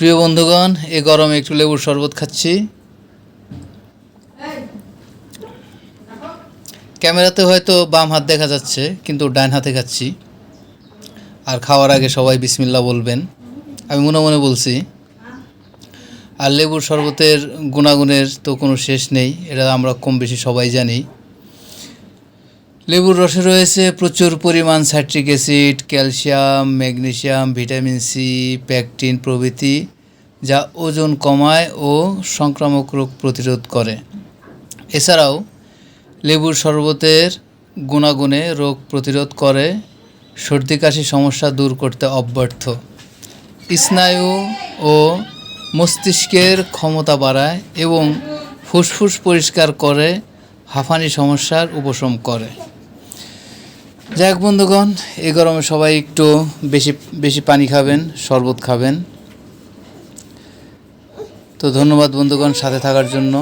প্রিয় বন্ধুগণ, এই গরমে একটু লেবুর শরবত খাচ্ছি। ক্যামেরাতে হয়তো বাম হাত দেখা যাচ্ছে, কিন্তু ডান হাতে খাচ্ছি। আর খাওয়ার আগে সবাই বিসমিল্লাহ বলবেন, আমি মনে মনে বলছি। আর লেবুর শরবতের গুণাগুণের তো কোনো শেষ নেই, এটা আমরা কম বেশি সবাই জানি। লেবুর রসে রয়েছে প্রচুর পরিমাণ citric acid, calcium, magnesium, vitamin C, pectin প্রভৃতি, যা ওজন কমায় ও সংক্রামক রোগ প্রতিরোধ করে। এছাড়াও লেবুর শরবতের গুণাগুণে রোগ প্রতিরোধ করে, সর্দি কাশি সমস্যা দূর করতে অব্যর্থ, স্নায়ু ও মস্তিষ্কের ক্ষমতা বাড়ায় এবং ফুসফুস পরিষ্কার করে, হাঁফানি সমস্যার উপশম করে। যাই হোক বন্ধুগণ, এই গরমে সবাই একটু বেশি বেশি পানি খাবেন, শরবত খাবেন। তো ধন্যবাদ বন্ধুগণ সাথে থাকার জন্য।